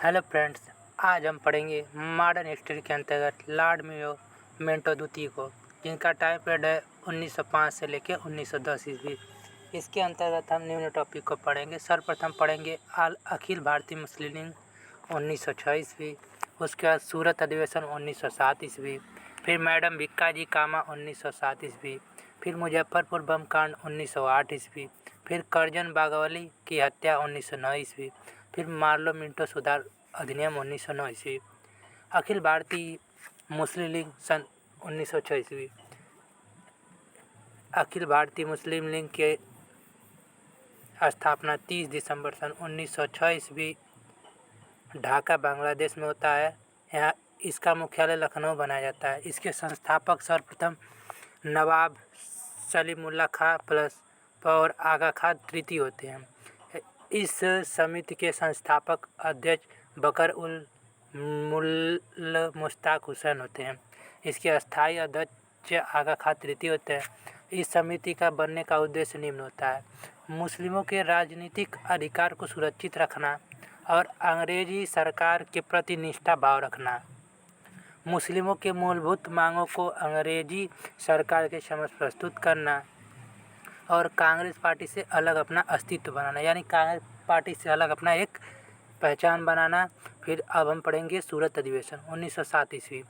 Hello friends, आज हम पढ़ेंगे मॉडर्न हिस्ट्री के अंतर्गत लॉर्ड मेयो द्वितीय को, जिनका टाइम पीरियड है 1905 से लेकर 1910 ईस्वी। इसके अंतर्गत हम निम्न टॉपिक को पढ़ेंगे। सर्वप्रथम पढ़ेंगे अखिल भारतीय मुस्लिम लीग 1906 ईस्वी, उसके बाद सूरत अधिवेशन 1907 ईस्वी, फिर मैडम भिक्काजी कामा 1907 ईस्वी, फिर मुजफ्फरपुर बम कांड 1908 ईस्वी, फिर करजन बागावली की हत्या 1909 ईस्वी, फिर मार्लो मिंटो सुधार अधिनियम 1909 ईस्वी, अखिल भारतीय मुस्लिम लीग सन 1906 ईस्वी। अखिल भारतीय मुस्लिम लीग के स्थापना 30 दिसंबर सन 1906 ईस्वी ढाका बांग्लादेश में होता है। यहाँ इसका मुख्यालय लखनऊ बनाया जाता है। इसके संस्थापक सर्वप्रथम नवाब सलीमुल्लाह खां प्लस और आगा खां तृतीय होते हैं। इस समिति के संस्थापक अध्यक्ष बकर उल मुश्ताक हुसैन होते हैं। इसके अस्थायी अध्यक्ष आगा खां तृतीय होते हैं। इस समिति का बनने का उद्देश्य निम्न होता है: मुस्लिमों के राजनीतिक अधिकार को सुरक्षित रखना और अंग्रेजी सरकार के प्रति निष्ठा भाव रखना, मुस्लिमों के मूलभूत मांगों को अंग्रेजी सरकार के समक्ष प्रस्तुत करना और कांग्रेस पार्टी से अलग अपना अस्तित्व बनाना, यानी कांग्रेस पार्टी से अलग अपना एक पहचान बनाना। फिर अब हम पढ़ेंगे सूरत अधिवेशन 1907 ईस्वी।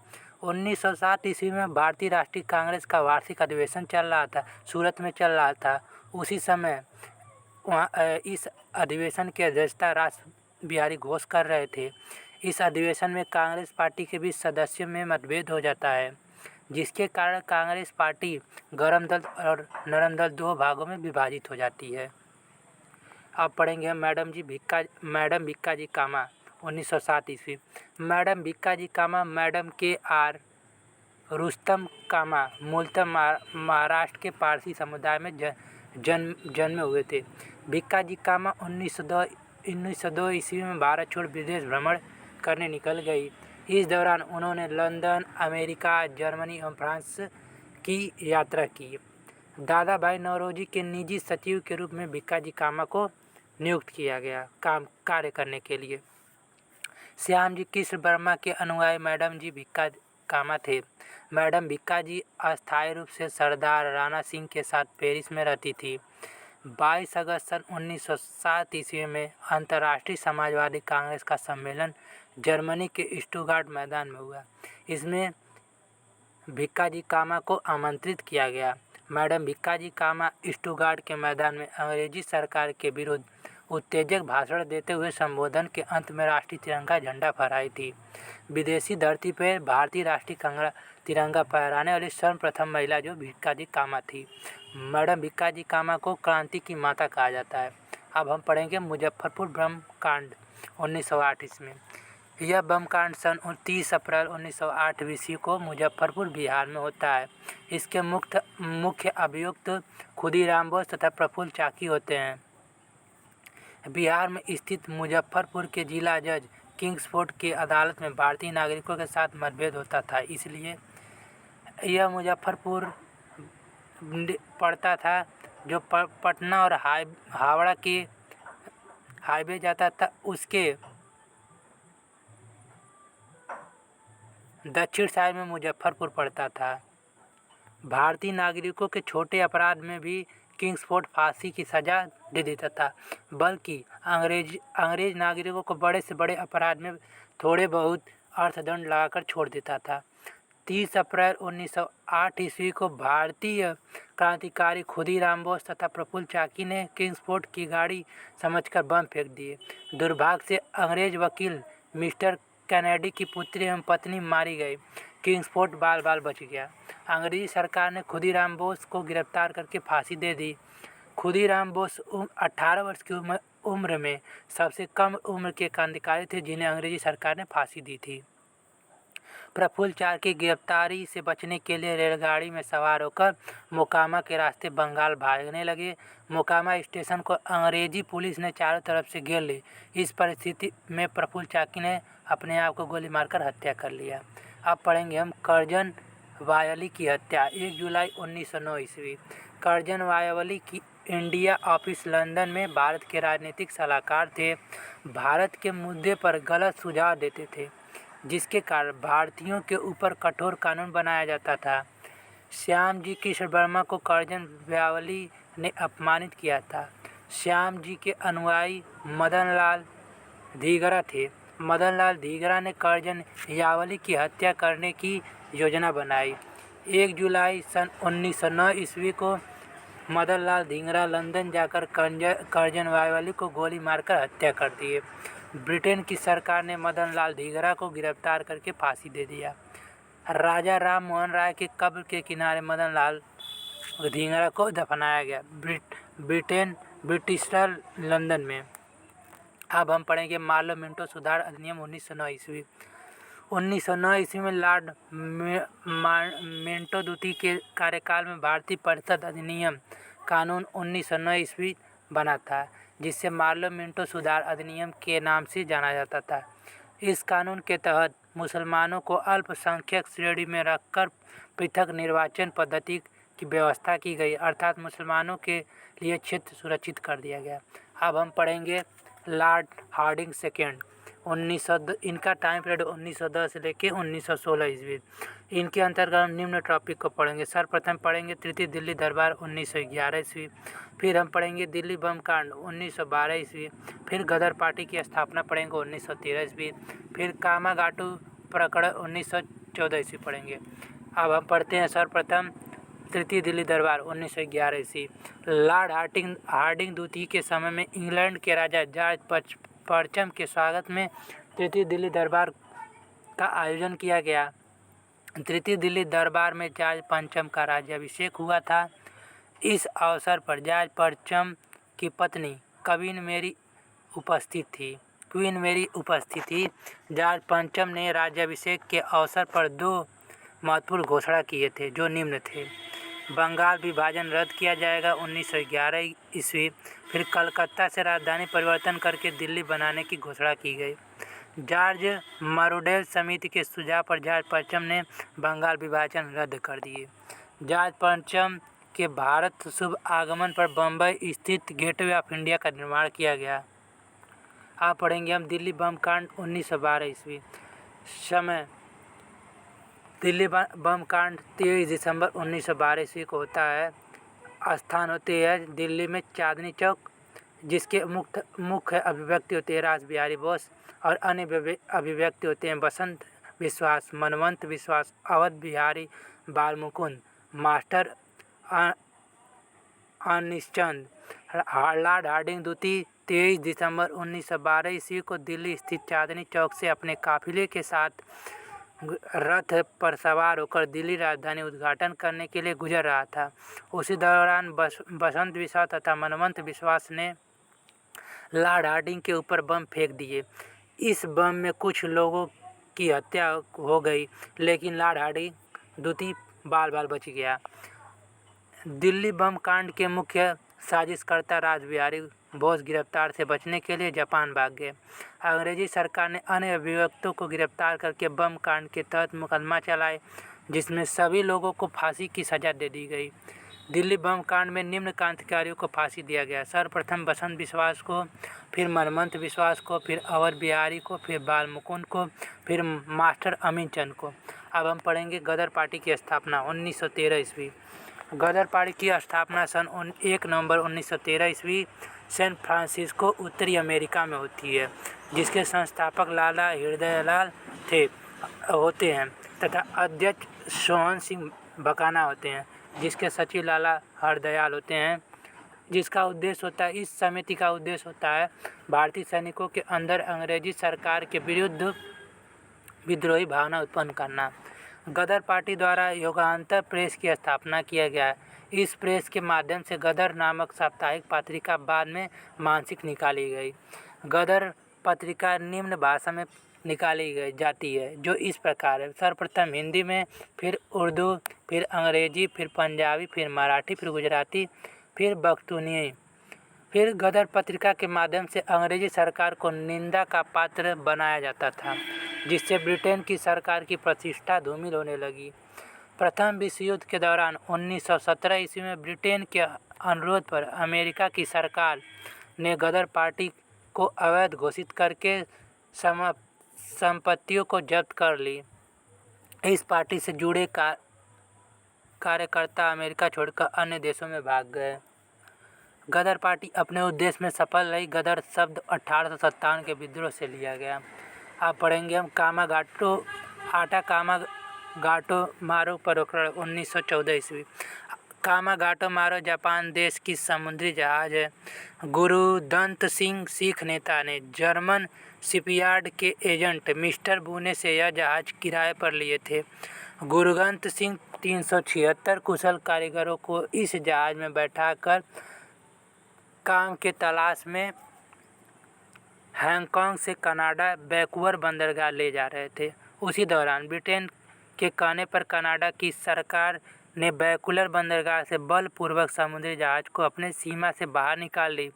1907 ईस्वी में भारतीय राष्ट्रीय कांग्रेस का वार्षिक अधिवेशन चल रहा था, सूरत में चल रहा था। उसी समय वहाँ इस अधिवेशन की अध्यक्षता रास बिहारी घोष कर रहे थे। इस अधिवेशन में कांग्रेस पार्टी के बीच सदस्यों में मतभेद हो जाता है, जिसके कारण कांग्रेस पार्टी गरम दल और नरम दल दो भागों में विभाजित हो जाती है। अब पढ़ेंगे हम मैडम भिक्काजी कामा 1907 ईस्वी। मैडम भिक्काजी कामा मैडम के आर रुस्तम कामा मूलतः महाराष्ट्र के पारसी समुदाय में जन्मे हुए थे। भिक्काजी कामा 1902 ईस्वी में भारत छोड़ विदेश भ्रमण करने निकल गई। इस दौरान उन्होंने लंदन, अमेरिका, जर्मनी और फ्रांस की यात्रा की। दादा भाई नौरोजी के निजी सचिव के रूप में भिक्काजी कामा को नियुक्त किया गया कार्य करने के लिए। श्याम जी कृष्ण वर्मा के अनुयायी मैडम जी भिक्का कामा थे। मैडम भिक्काजी अस्थायी रूप से सरदार राणा सिंह के साथ पेरिस में रहती थी। 22 अगस्त सन 1907 ईस्वी में अंतर्राष्ट्रीय समाजवादी कांग्रेस का सम्मेलन जर्मनी के स्टुटगार्ट मैदान में हुआ। इसमें भिक्काजी कामा को आमंत्रित किया गया। मैडम भिक्काजी कामा स्टुटगार्ट के मैदान में अंग्रेजी सरकार के विरुद्ध उत्तेजक भाषण देते हुए संबोधन के अंत में राष्ट्रीय तिरंगा झंडा फहराई थी। विदेशी धरती पर भारतीय राष्ट्रीय तिरंगा फहराने वाली सर्वप्रथम महिला जो भिक्काजी कामा थी। मैडम भिक्काजी कामा को क्रांति की माता कहा जाता है। अब हम पढ़ेंगे मुजफ्फरपुर बम कांड 1908 ईस्वी। यह बम कांड सन 30 अप्रैल 1908 ईस्वी को मुजफ्फरपुर बिहार में होता है। इसके मुख्य अभियुक्त खुदीराम बोस तथा प्रफुल्ल चाकी होते हैं। बिहार में स्थित मुजफ्फरपुर के जिला जज किंग्सफोर्ड की अदालत में भारतीय नागरिकों के साथ मतभेद होता था, इसलिए यह मुजफ्फरपुर पड़ता था, जो पटना और हावड़ा के हाईवे जाता था। उसके दक्षिण साइड में मुजफ्फरपुर पड़ता था। भारतीय नागरिकों के छोटे अपराध में भी किंग्सफोर्ड फांसी की सज़ा दे देता था, बल्कि अंग्रेज नागरिकों को बड़े से बड़े अपराध में थोड़े बहुत अर्थदंड लगाकर छोड़ देता था। 30 अप्रैल 1908 ईस्वी को भारतीय क्रांतिकारी खुदीराम बोस तथा प्रफुल्ल चाकी ने किंग्सफोर्ड की गाड़ी समझकर बम फेंक दिए। दुर्भाग्य से अंग्रेज वकील मिस्टर कैनेडी की पुत्री एवं पत्नी मारी गई। किंग्सफोर्ड बाल बच गया। अंग्रेजी सरकार ने खुदीराम बोस को गिरफ्तार करके फांसी दे दी। खुदीराम बोस 18 वर्ष की उम्र में सबसे कम उम्र के क्रांतिकारी थे जिन्हें अंग्रेजी सरकार ने फांसी दी थी। प्रफुल्ल चाकी गिरफ्तारी से बचने के लिए रेलगाड़ी में सवार होकर मोकामा के रास्ते बंगाल भागने लगे। मोकामा स्टेशन को अंग्रेजी पुलिस ने चारों तरफ से घेर ली। इस परिस्थिति में प्रफुल्ल चाकी ने अपने आप को गोली मारकर हत्या कर लिया। अब पढ़ेंगे हम करजन वायली की हत्या 1 जुलाई 1909 ईस्वी। करजन वायली की इंडिया ऑफिस लंदन में भारत के राजनीतिक सलाहकार थे। भारत के मुद्दे पर गलत सुझाव देते थे, जिसके कारण भारतीयों के ऊपर कठोर कानून बनाया जाता था। श्यामजी कृष्ण वर्मा को कर्जन व्यावली ने अपमानित किया था। श्यामजी के अनुयायी मदनलाल धीगरा थे। मदनलाल धीगरा ने कर्जन यावली की हत्या करने की योजना बनाई। 1 जुलाई सन 1909 ईस्वी को मदनलाल धीगरा लंदन जाकर कर्जन यावली को गोली मारकर हत्या कर दिए। ब्रिटेन की सरकार ने मदनलाल धीगरा को गिरफ्तार करके फांसी दे दिया। राजा राम मोहन राय के कब्र के किनारे मदनलाल धीगरा को दफनाया गया, ब्रिटिश लंदन में। अब हम पढ़ेंगे मार्लो मिंटो सुधार अधिनियम 1909 ईस्वी। 1909 ईस्वी में लॉर्ड मिंटो द्वितीय के कार्यकाल में भारतीय परिषद अधिनियम कानून 1909 ईस्वी बना था, जिसे मार्लो मिंटो सुधार अधिनियम के नाम से जाना जाता था। इस कानून के तहत मुसलमानों को अल्पसंख्यक श्रेणी में रखकर पृथक निर्वाचन पद्धति की व्यवस्था की गई, अर्थात मुसलमानों के लिए क्षेत्र सुरक्षित कर दिया गया। अब हम पढ़ेंगे लॉर्ड हार्डिंग सेकेंड। 1910 इनका टाइम पीरियड 1910 से लेकर 1916 ईस्वी। इनके अंतर्गत निम्न टॉपिक को पढ़ेंगे। सर्वप्रथम पढ़ेंगे तृतीय दिल्ली दरबार 1911 ईस्वी। फिर हम पढ़ेंगे दिल्ली बम कांड 1912 ईस्वी। फिर गदर पार्टी की स्थापना पढ़ेंगे 1913 ईस्वी। फिर कामागाटू प्रकरण 1914 ईस्वी पढ़ेंगे। अब हम पढ़ते हैं सर्वप्रथम तृतीय दिल्ली दरबार 1911 ईस्वी। लॉर्ड हार्डिंग द्वितीय के समय में इंग्लैंड के राजा जॉर्ज परचम के स्वागत में तृतीय दिल्ली दरबार का आयोजन किया गया। तृतीय दिल्ली दरबार में जॉर्ज पंचम का राज्याभिषेक हुआ था। इस अवसर पर जॉर्ज परचम की पत्नी क्वीन मेरी उपस्थित थी। जॉर्ज पंचम ने राज्याभिषेक के अवसर पर 2 महत्वपूर्ण घोषणा किए थे, जो निम्न थे। बंगाल विभाजन रद्द किया जाएगा 1911 ईस्वी। फिर कलकत्ता से राजधानी परिवर्तन करके दिल्ली बनाने की घोषणा की गई। जॉर्ज मरोडेल समिति के सुझाव पर जॉर्ज पंचम ने बंगाल विभाजन रद्द कर दिए। जॉर्ज पंचम के भारत शुभ आगमन पर बम्बई स्थित गेटवे ऑफ इंडिया का निर्माण किया गया। आप पढ़ेंगे हम दिल्ली बम कांड 1912 ईस्वी। समय दिल्ली बम कांड 23 दिसंबर 1912 ईस्वी को होता है। स्थान होती है दिल्ली में चांदनी चौक, जिसके मुख्य अभिव्यक्ति होते हैं रास बिहारी बोस और अन्य अभिव्यक्ति होते हैं बसंत विश्वास, मनवंत विश्वास, अवध बिहारी बाल मुकुंद, मास्टर अनिशचंद। लॉर्ड हार्डिंग द्वितीय 23 दिसंबर 1912 ईस्वी को दिल्ली स्थित चांदनी चौक से अपने काफिले के साथ रथ पर सवार होकर दिल्ली राजधानी उद्घाटन करने के लिए गुजर रहा था। उसी दौरान बसंत विश्वास तथा मनवंत विश्वास ने लॉर्ड हार्डिंग के ऊपर बम फेंक दिए। इस बम में कुछ लोगों की हत्या हो गई, लेकिन लॉर्ड हार्डिंग द्वितीय बाल बच गया। दिल्ली बम कांड के मुख्य साजिशकर्ता रास बिहारी बोस गिरफ्तार से बचने के लिए जापान भाग गए। अंग्रेजी सरकार ने अन्य अभियुक्तों को गिरफ्तार करके बम कांड के तहत मुकदमा चलाए, जिसमें सभी लोगों को फांसी की सजा दे दी गई। दिल्ली बम कांड में निम्न क्रांतिकारियों को फांसी दिया गया। सर्वप्रथम बसंत विश्वास को, फिर मनवंत विश्वास को, फिर अवध बिहारी को, फिर बाल मुकुंद को, फिर मास्टर अमीनचंद को। अब हम पढ़ेंगे गदर पार्टी की स्थापना 1913 ईस्वी। गदर पार्टी की स्थापना सन 1 नवंबर 1913 ईस्वी सैन फ्रांसिस्को उत्तरी अमेरिका में होती है, जिसके संस्थापक लाला हृदयलाल होते हैं तथा अध्यक्ष सोहन सिंह बकाना होते हैं, जिसके सचिव लाला हरदयाल होते हैं। जिसका उद्देश्य होता है, इस समिति का उद्देश्य होता है भारतीय सैनिकों के अंदर अंग्रेजी सरकार के विरुद्ध विद्रोही भावना उत्पन्न करना। गदर पार्टी द्वारा युगांतर प्रेस की स्थापना किया गया। इस प्रेस के माध्यम से गदर नामक साप्ताहिक पत्रिका बाद में मासिक निकाली गई। गदर पत्रिका निम्न भाषा में निकाली जाती है, जो इस प्रकार है। सर्वप्रथम हिंदी में, फिर उर्दू, फिर अंग्रेजी, फिर पंजाबी, फिर मराठी, फिर गुजराती, फिर बख्तूनी। फिर गदर पत्रिका के माध्यम से अंग्रेजी सरकार को निंदा का पात्र बनाया जाता था, जिससे ब्रिटेन की सरकार की प्रतिष्ठा धूमिल होने लगी। प्रथम विश्व युद्ध के दौरान 1917 ईस्वी में ब्रिटेन के अनुरोध पर अमेरिका की सरकार ने गदर पार्टी को अवैध घोषित करके संपत्तियों को जब्त कर ली। इस पार्टी से जुड़े कार्यकर्ता अमेरिका छोड़कर अन्य देशों में भाग गए। गदर पार्टी अपने उद्देश्य में सफल रही। गदर शब्द 1857 के विद्रोह से लिया गया। आप पढ़ेंगे हम कामागाटो मारो प्रकरण 1914 ईस्वी। कामागाटो मारो जापान देश की समुद्री जहाज है। गुरुदत्त सिंह सिख नेता ने जर्मन शिपयार्ड के एजेंट मिस्टर बूने से यह जहाज किराए पर लिए थे। गुरुदत्त सिंह 376 कुशल कारीगरों को इस जहाज में बैठाकर काम के तलाश में हांगकांग से कनाडा वैंकूवर बंदरगाह ले जा रहे थे। उसी दौरान ब्रिटेन के कहने पर कनाडा की सरकार ने वैंकूवर बंदरगाह से बलपूर्वक समुद्री जहाज को अपने सीमा से बाहर निकाल ली।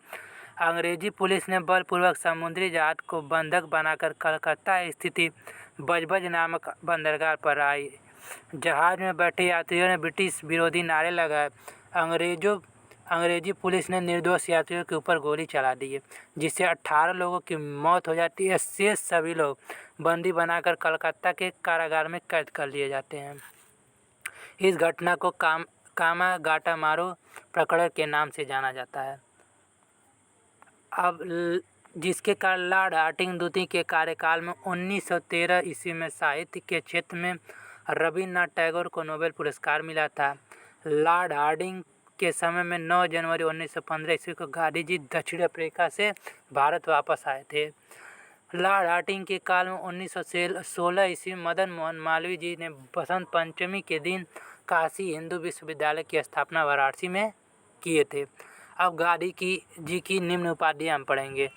अंग्रेजी पुलिस ने बलपूर्वक समुद्री जहाज को बंधक बनाकर कलकत्ता स्थित बजबज नामक बंदरगाह पर आई। जहाज में बैठे यात्रियों ने ब्रिटिश विरोधी नारे लगाए। अंग्रेजी पुलिस ने निर्दोष यात्रियों के ऊपर गोली चला दी, जिससे 18 लोगों की मौत हो जाती है। शेष सभी लोग बंदी बनाकर कलकत्ता के कारागार में कैद कर लिए जाते हैं। इस घटना को कामागाटामारो प्रकरण के नाम से जाना जाता है। अब जिसके कारण लॉर्ड हार्डिंग द्वितीय के कार्यकाल में 1913 ईस्वी में साहित्य के क्षेत्र में रवींद्रनाथ टैगोर को नोबेल पुरस्कार मिला था। लॉर्ड हार्डिंग के समय में 9 जनवरी 1915 ईस्वी को गांधी जी दक्षिण अफ्रीका से भारत वापस आए थे। लॉर्ड हार्डिंग के काल में 1916 ईस्वी मदन मोहन मालवीय जी ने बसंत पंचमी के दिन काशी हिंदू विश्वविद्यालय की स्थापना वाराणसी में किए थे। अब गांधी जी की निम्न उपाधि हम पढ़ेंगे।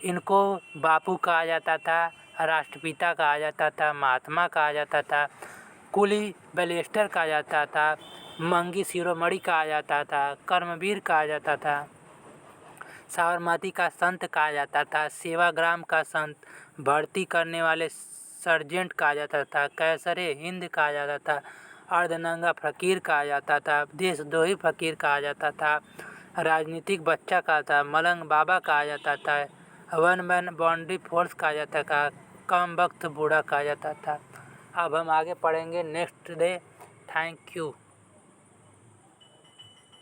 इनको बापू कहा जाता था, राष्ट्रपिता कहा जाता था, महात्मा कहा जाता था, कुली बैरिस्टर कहा जाता था, मंगी शिरोमणि कहा जाता था, कर्मवीर कहा जाता था, साबरमती का संत कहा जाता था, सेवाग्राम का संत, भर्ती करने वाले सर्जेंट कहा जाता था, कैसरे हिंद कहा जाता था, अर्धनंगा फकीर कहा जाता था, देशद्रोही फकीर कहा जाता था, राजनीतिक बच्चा कहा था, मलंग बाबा कहा जाता था, वन मैन बाउंड्री फोर्स कहा जाता था, कम वक्त बूढ़ा कहा जाता था। अब हम आगे पढ़ेंगे नेक्स्ट डे। Thank you.